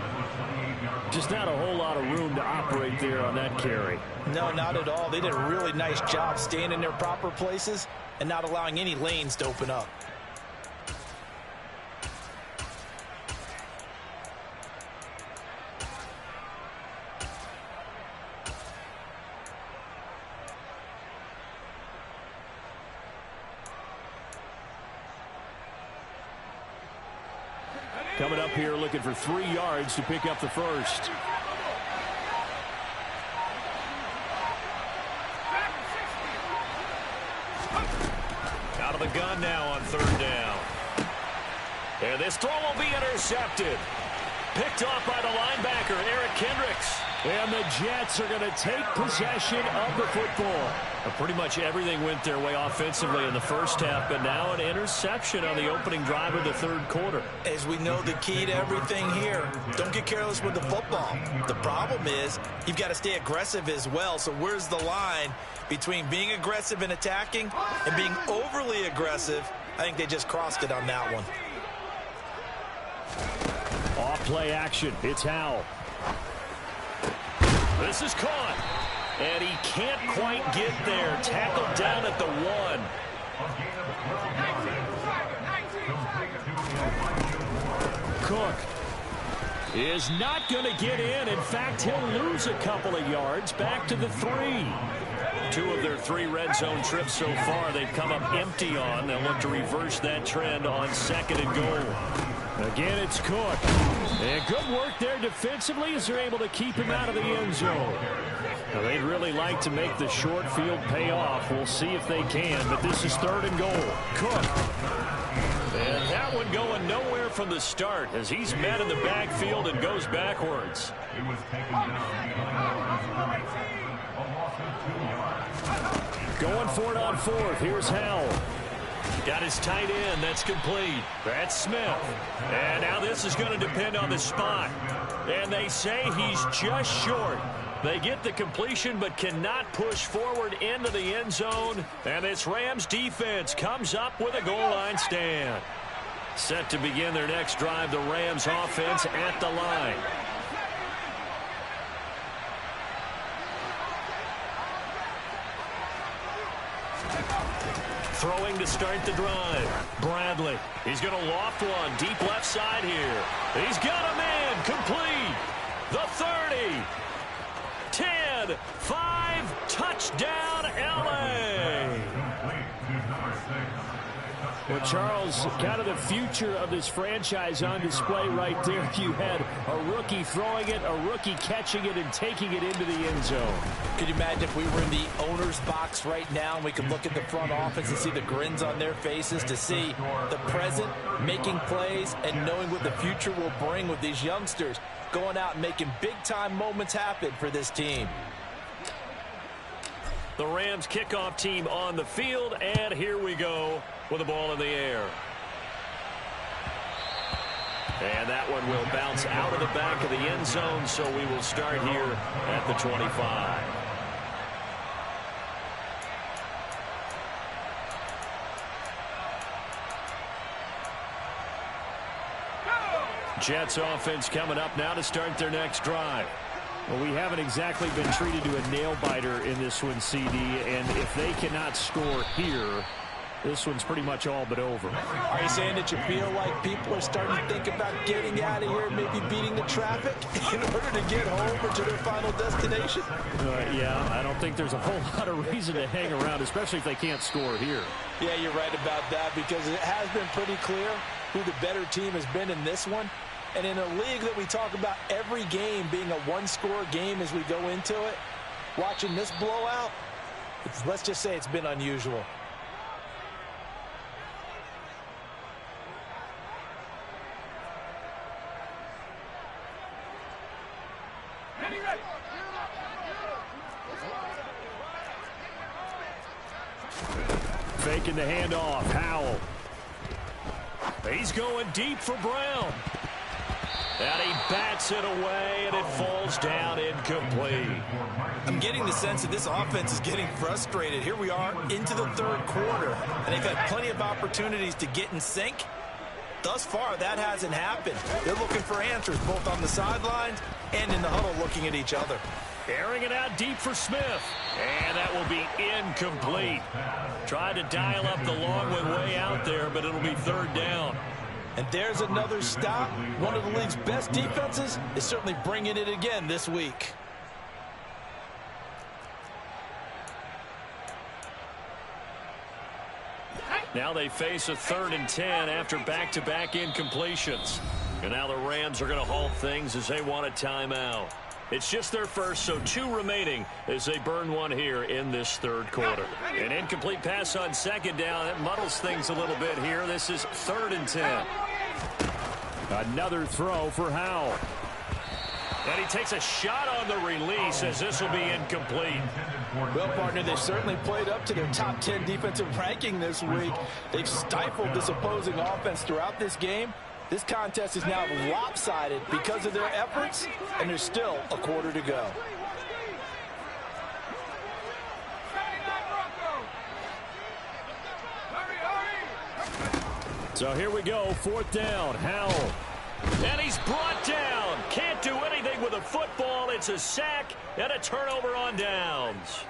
Just not a whole lot of room to operate there on that carry. No, not at all. They did a really nice job staying in their proper places and not allowing any lanes to open up. Coming up here looking for 3 yards to pick up the first. Out of the gun now on 3rd down. And this throw will be intercepted. Picked off by the linebacker, Eric Kendricks. And the Jets are going to take possession of the football. Pretty much everything went their way offensively in the first half, but now an interception on the opening drive of the 3rd quarter. As we know, the key to everything here, don't get careless with the football. The problem is you've got to stay aggressive as well. So where's the line between being aggressive and attacking and being overly aggressive? I think they just crossed it on that one. Off play action. It's Howell. This is caught. And he can't quite get there. Tackled down at the 1. Cook is not going to get in. In fact, he'll lose a couple of yards back to the 3. 2 of their 3 red zone trips so far they've come up empty on. They'll look to reverse that trend on 2nd and goal. Again, it's Cook. And good work there defensively as they're able to keep him out of the end zone. Now, they'd really like to make the short field pay off. We'll see if they can, but this is 3rd and goal. Cook. And that one going nowhere from the start as he's met in the backfield and goes backwards. Going for it on 4th. Here's Howell. Got his tight end. That's complete. That's Smith. And now this is going to depend on the spot. And they say he's just short. They get the completion but cannot push forward into the end zone. And this Rams defense comes up with a goal line stand. Set to begin their next drive, the Rams offense at the line. Throwing to start the drive. Bradley. He's going to loft one. Deep left side here. He's got a man. Complete. The 30. 10. 5. Touchdown, L.A. Well, Charles, kind of the future of this franchise on display right there. You had a rookie throwing it, a rookie catching it, and taking it into the end zone. Could you imagine if we were in the owner's box right now and we could look at the front office and see the grins on their faces, to see the present making plays and knowing what the future will bring with these youngsters going out and making big-time moments happen for this team. The Rams kickoff team on the field, and here we go with the ball in the air. And that one will bounce out of the back of the end zone, so we will start here at the 25. Jets offense coming up now to start their next drive. Well, we haven't exactly been treated to a nail-biter in this one, CD, and if they cannot score here, this one's pretty much all but over. Are you saying that you feel like people are starting to think about getting out of here, maybe beating the traffic in order to get home or to their final destination? Yeah, I don't think there's a whole lot of reason to hang around, especially if they can't score here. Yeah, you're right about that, because it has been pretty clear who the better team has been in this one. And in a league that we talk about every game being a one-score game as we go into it, watching this blowout, let's just say it's been unusual. Faking the handoff. Howell. He's going deep for Brown. And he bats it away, and it falls down incomplete. I'm getting the sense that this offense is getting frustrated. Here we are into the third quarter, and they've had plenty of opportunities to get in sync. Thus far, that hasn't happened. They're looking for answers both on the sidelines and in the huddle looking at each other. Airing it out deep for Smith. And that will be incomplete. Tried to dial up the long one way out there, but it'll be third down. And there's another stop. One of the league's best defenses is certainly bringing it again this week. Now they face a 3rd and 10 after back-to-back incompletions. And now the Rams are going to halt things as they want a timeout. It's just their first, so 2 remaining as they burn one here in this third quarter. An incomplete pass on second down. That muddles things a little bit here. This is 3rd and 10. Another throw for Howell. And he takes a shot on the release as this will be incomplete. Well, partner, they've certainly played up to their top 10 defensive ranking this week. They've stifled this opposing offense throughout this game. This contest is now lopsided because of their efforts, and there's still a quarter to go. So here we go, 4th down, Howell. And he's brought down. Can't do anything with a football. It's a sack and a turnover on downs.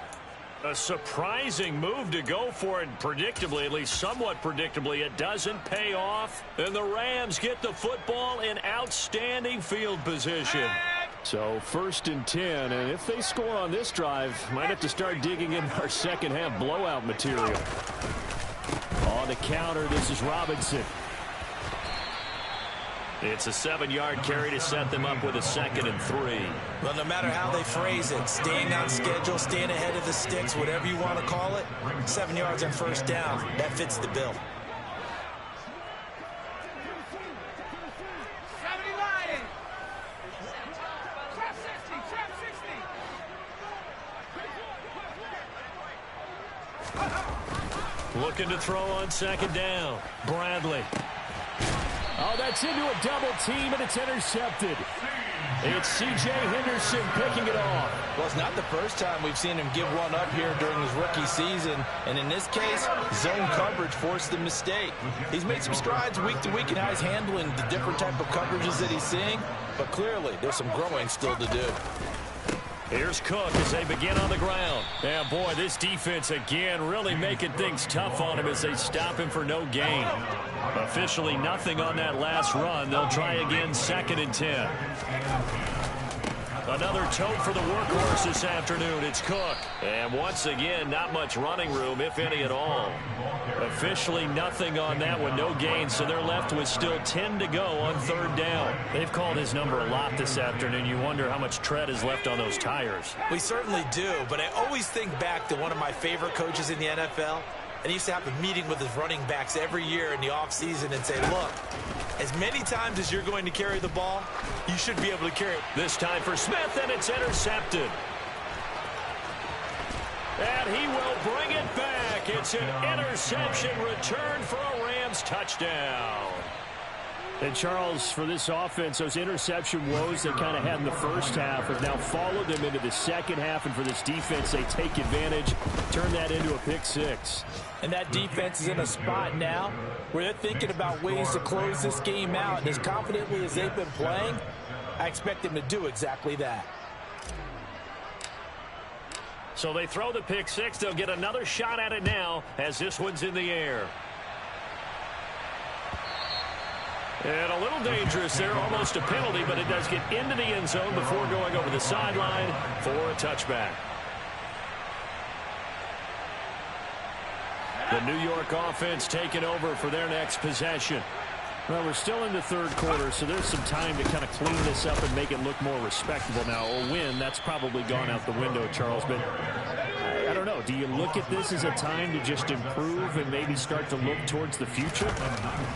A surprising move to go for it, predictably, at least somewhat predictably. It doesn't pay off, and the Rams get the football in outstanding field position. So 1st and 10, and if they score on this drive, might have to start digging in our second half blowout material. On the counter, this is Robinson. It's a 7-yard carry to set them up with a 2nd and 3. Well, no matter how they phrase it, staying on schedule, staying ahead of the sticks, whatever you want to call it, 7 yards on 1st down, that fits the bill. Looking to throw on 2nd down. Bradley. Oh, that's into a double team, and it's intercepted. It's C.J. Henderson picking it off. Well, it's not the first time we've seen him give one up here during his rookie season. And in this case, zone coverage forced the mistake. He's made some strides week to week in how he's handling the different type of coverages that he's seeing. But clearly, there's some growing still to do. Here's Cook as they begin on the ground. And boy, this defense again really making things tough on him as they stop him for no gain. Officially nothing on that last run. They'll try again 2nd and 10. Another tote for the workhorse this afternoon. It's Cook. And once again, not much running room, if any at all. Officially nothing on that one, no gain, so they're left with still 10 to go on 3rd down. They've called his number a lot this afternoon. You wonder how much tread is left on those tires. We certainly do, but I always think back to one of my favorite coaches in the NFL. And he used to have a meeting with his running backs every year in the offseason and say, look, as many times as you're going to carry the ball, you should be able to carry it. This time for Smith, and it's intercepted. And he will bring it back. It's an interception return for a Rams touchdown. And Charles, for this offense, those interception woes they kind of had in the first half have now followed them into the second half. And for this defense, they take advantage, turn that into a pick 6. And that defense is in a spot now where they're thinking about ways to close this game out. And as confidently as they've been playing, I expect them to do exactly that. So they throw the pick 6. They'll get another shot at it now as this one's in the air. And a little dangerous there, almost a penalty, but it does get into the end zone before going over the sideline for a touchback. The New York offense taking over for their next possession. Well, we're still in the 3rd quarter, so there's some time to kind of clean this up and make it look more respectable now. A win, that's probably gone out the window, Charles, but I don't know. Do you look at this as a time to just improve and maybe start to look towards the future?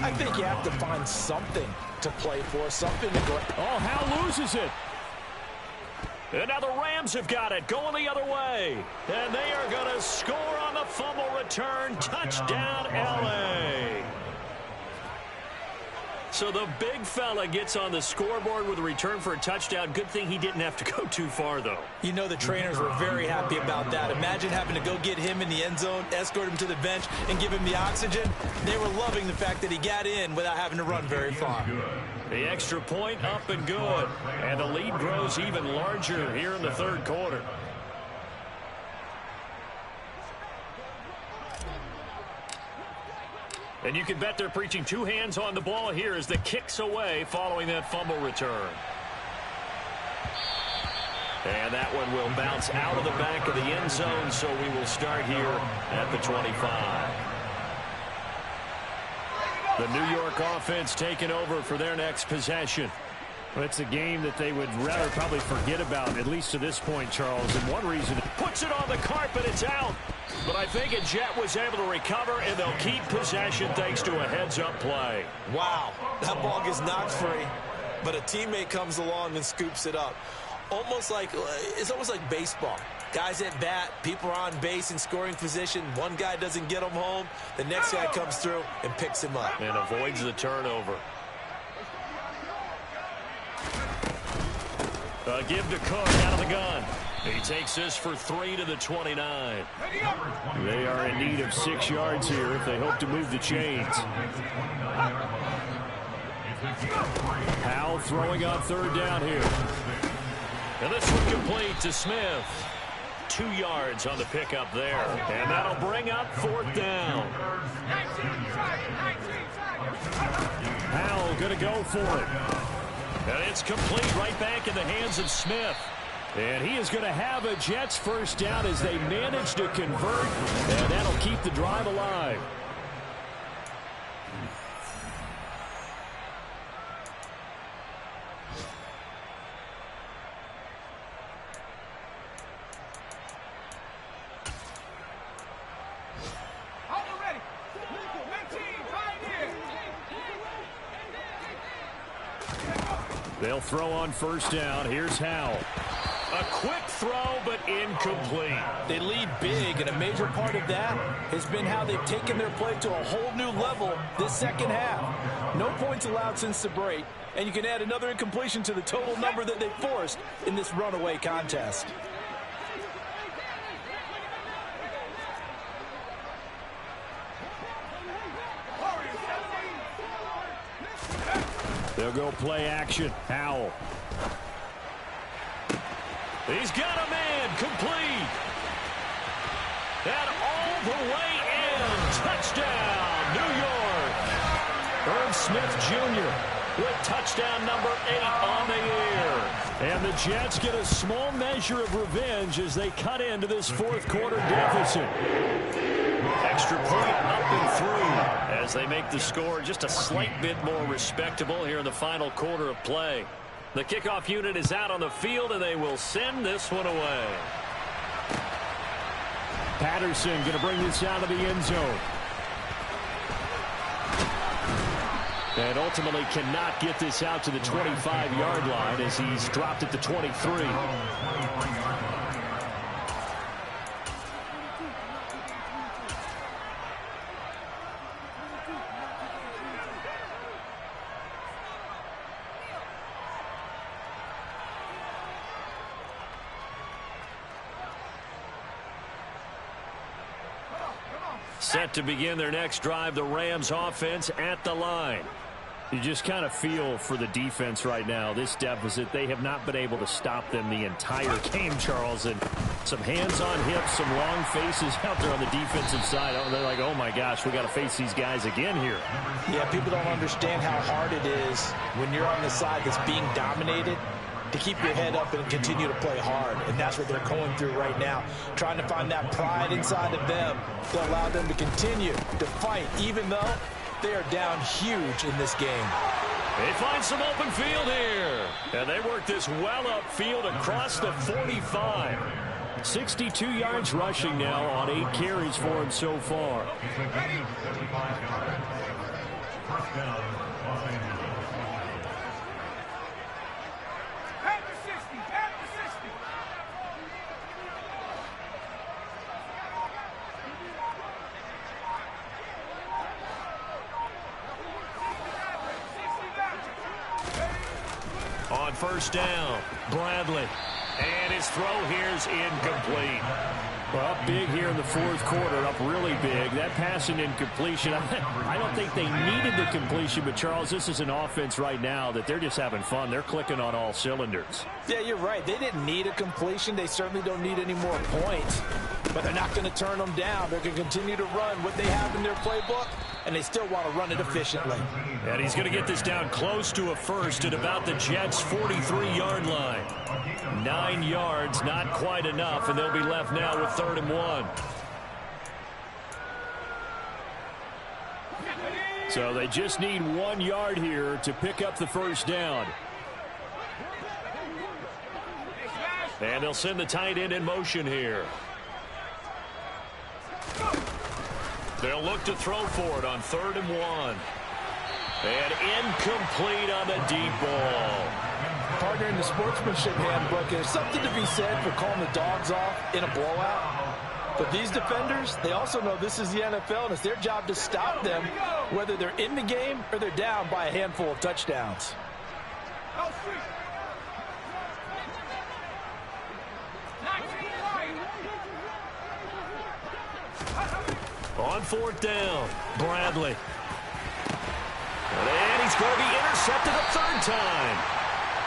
I think you have to find something to play for, something to go. Oh, Hal loses it. And now the Rams have got it, going the other way. And they are going to score on the fumble return. Touchdown, L.A. So the big fella gets on the scoreboard with a return for a touchdown. Good thing he didn't have to go too far, though. You know the trainers were very happy about that. Imagine having to go get him in the end zone, escort him to the bench, and give him the oxygen. They were loving the fact that he got in without having to run very far. The extra point up and good. And the lead grows even larger here in the 3rd quarter. And you can bet they're preaching 2 hands on the ball here as the kick's away following that fumble return. And that one will bounce out of the back of the end zone, so we will start here at the 25. The New York offense taking over for their next possession. Well, it's a game that they would rather probably forget about, at least to this point, Charles. And one reason, puts it on the carpet, it's out. But I think a Jet was able to recover, and they'll keep possession thanks to a heads-up play. Wow, that ball gets knocked free, but a teammate comes along and scoops it up. It's almost like baseball. Guys at bat, people are on base in scoring position. One guy doesn't get him home. The next guy comes through and picks him up. And avoids the turnover. Give to Cook out of the gun. He takes this for 3 to the 29. They are in need of 6 yards here if they hope to move the chains. Howell throwing on 3rd down here. And this one complete to Smith. 2 yards on the pickup there. And that'll bring up 4th down. Howell going to go for it. And it's complete right back in the hands of Smith. And he is going to have a Jets first down as they manage to convert. And that'll keep the drive alive. They'll throw on first down. Here's Howell. A quick throw, but incomplete. They lead big, and a major part of that has been how they've taken their play to a whole new level this second half. No points allowed since the break, and you can add another incompletion to the total number that they forced in this runaway contest. They'll go play action. Howell. He's got a man complete. And all the way in. Touchdown, New York. Irv Smith Jr. with touchdown number 8 on the year. And the Jets get a small measure of revenge as they cut into this fourth quarter deficit. Extra point up and through as they make the score just a slight bit more respectable here in the final quarter of play. The kickoff unit is out on the field, and they will send this one away. Patterson going to bring this out of the end zone. And ultimately cannot get this out to the 25-yard line as he's dropped at the 23. Set to begin their next drive, the Rams offense at the line. You just kind of feel for the defense right now. This deficit, they have not been able to stop them the entire game, Charles. And some hands on hips, some long faces out there on the defensive side. They're like, oh my gosh, we got to face these guys again here. Yeah, people don't understand how hard it is when you're on the side that's being dominated to keep your head up and continue to play hard. And that's what they're going through right now, trying to find that pride inside of them to allow them to continue to fight, even though they are down huge in this game. They find some open field here. And they work this well upfield across the 45. 62 yards rushing now on 8 carries for him so far. On first down, Bradley. And his throw here is incomplete. Well, up big here in the fourth quarter, up really big. That pass and incompletion, I don't think they needed the completion, but Charles, this is an offense right now that they're just having fun. They're clicking on all cylinders. Yeah, you're right. They didn't need a completion. They certainly don't need any more points, but they're not going to turn them down. They're going to continue to run what they have in their playbook, and they still want to run it efficiently. And he's going to get this down close to a first at about the Jets' 43-yard line. 9 yards, not quite enough, and they'll be left now with 3rd and 1. So they just need 1 yard here to pick up the first down. And they'll send the tight end in motion here. They'll look to throw for it on 3rd and 1. And incomplete on the deep ball. Partner, in the sportsmanship handbook, there's something to be said for calling the dogs off in a blowout. But these defenders, they also know this is the NFL, and it's their job to stop them, whether they're in the game or they're down by a handful of touchdowns. On 4th down, Bradley. And he's going to be intercepted a 3rd time.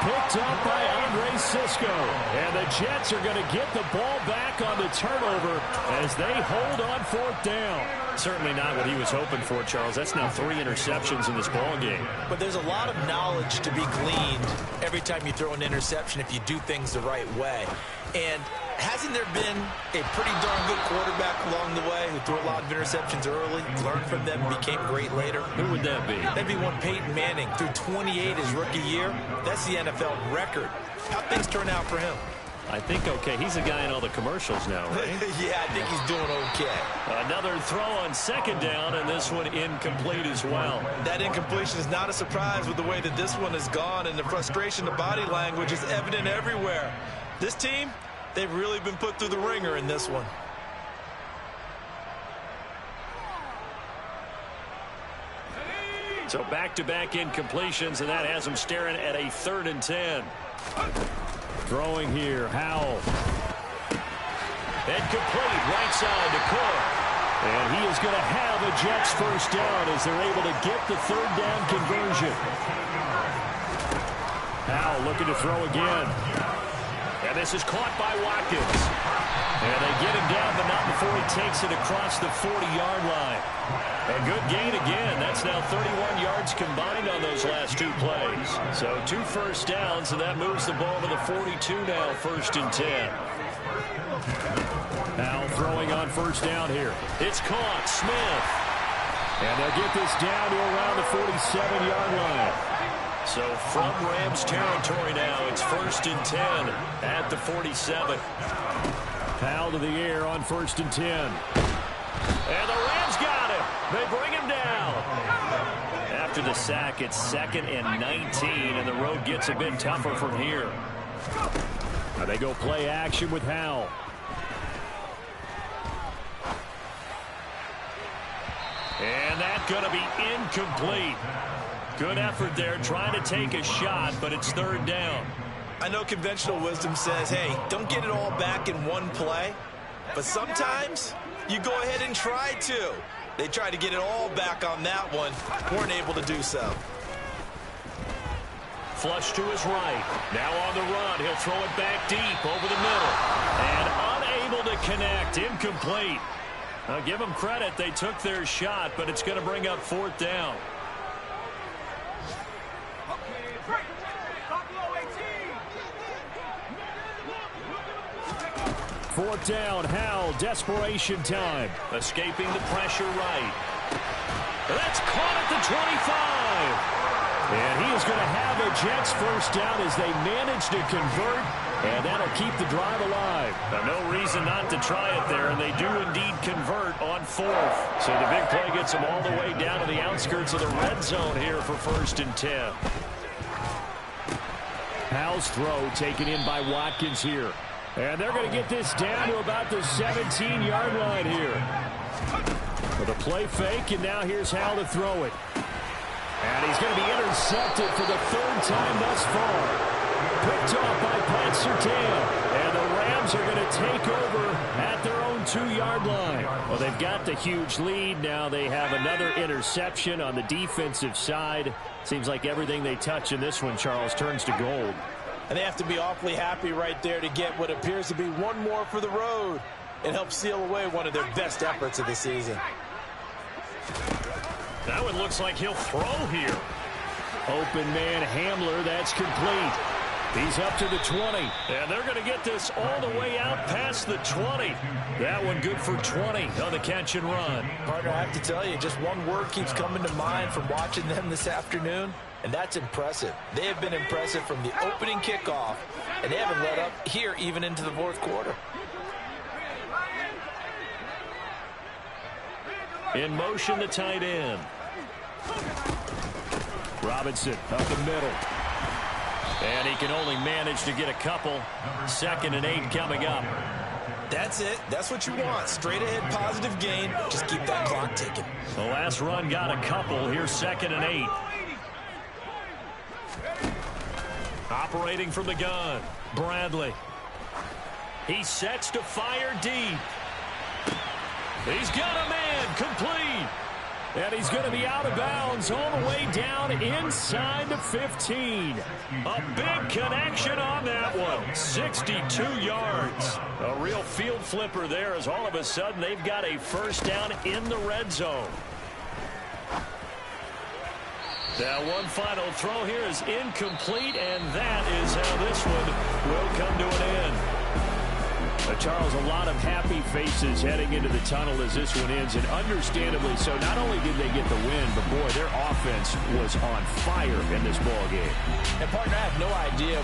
Picked up by Andre Cisco. And the Jets are going to get the ball back on the turnover as they hold on 4th down. Certainly not what he was hoping for, Charles. That's now 3 interceptions in this ball game. But there's a lot of knowledge to be gleaned every time you throw an interception if you do things the right way. And hasn't there been a pretty darn good quarterback along the way who threw a lot of interceptions early, learned from them, became great later? Who would that be? That'd be one Peyton Manning. Threw 28 his rookie year. That's the NFL record. How'd things turn out for him? I think okay. He's a guy in all the commercials now, right? Yeah, I think he's doing okay. Another throw on 2nd down, and this one incomplete as well. That incompletion is not a surprise with the way that this one has gone, and the frustration, the body language is evident everywhere. This team, they've really been put through the ringer in this one. So back-to-back incompletions, and that has them staring at a 3rd and 10. Throwing here, Howell. And complete right side to Cook. And he is going to have a Jets first down as they're able to get the 3rd down conversion. Howell looking to throw again. And this is caught by Watkins. And they get him down, but not before he takes it across the 40-yard line. A good gain again. That's now 31 yards combined on those last two plays. So 2 first downs, and that moves the ball to the 42 now, 1st and 10. Now throwing on first down here. It's caught. Smith. And they'll get this down to around the 47-yard line. So from Rams territory now, it's 1st and 10 at the 47. Powell to the air on 1st and 10. And the Rams got him. They bring him down. After the sack, it's 2nd and 19, and the road gets a bit tougher from here. Now they go play action with Howell. And that's going to be incomplete. Good effort there, trying to take a shot, but it's 3rd down. I know conventional wisdom says, hey, don't get it all back in one play. But sometimes you go ahead and try to. They tried to get it all back on that one. Weren't able to do so. Flush to his right. Now on the run. He'll throw it back deep over the middle. And unable to connect. Incomplete. Now give them credit. They took their shot, but it's going to bring up 4th down. Fourth down, Howell, desperation time. Escaping the pressure right. That's caught at the 25. And he is going to have a Jets first down as they manage to convert, and that'll keep the drive alive. Now, no reason not to try it there, and they do indeed convert on 4th. So the big play gets them all the way down to the outskirts of the red zone here for 1st and 10. Howell's throw taken in by Watkins here. And they're going to get this down to about the 17-yard line here. With a play fake, and now here's Howell to throw it. And he's going to be intercepted for the 3rd time thus far. Picked off by Pat Surtain. And the Rams are going to take over at their own 2-yard line. Well, they've got the huge lead. Now they have another interception on the defensive side. Seems like everything they touch in this one, Charles, turns to gold. And they have to be awfully happy right there to get what appears to be one more for the road and help seal away one of their best efforts of the season. That one looks like he'll throw here. Open man Hamler, that's complete. He's up to the 20, and they're going to get this all the way out past the 20. That one good for 20 on the catch and run. Partner, I have to tell you, just one word keeps coming to mind from watching them this afternoon, and that's impressive. They have been impressive from the opening kickoff, and they haven't let up here even into the 4th quarter. In motion, the tight end. Robinson up the middle. And he can only manage to get a couple. 2nd and 8 coming up. That's it. That's what you want. Straight ahead positive gain. Just keep that clock ticking. The last run got a couple. Here's 2nd and 8. Operating from the gun. Bradley. He sets to fire deep. He's got a man. Complete. And he's going to be out of bounds all the way down inside the 15. A big connection on that one. 62 yards. A real field flipper there as all of a sudden they've got a first down in the red zone. Now one final throw here is incomplete, and that is how this one will come to an end. Charles, a lot of happy faces heading into the tunnel as this one ends, and understandably so. Not only did they get the win, but boy, their offense was on fire in this ball game. And partner, I have no idea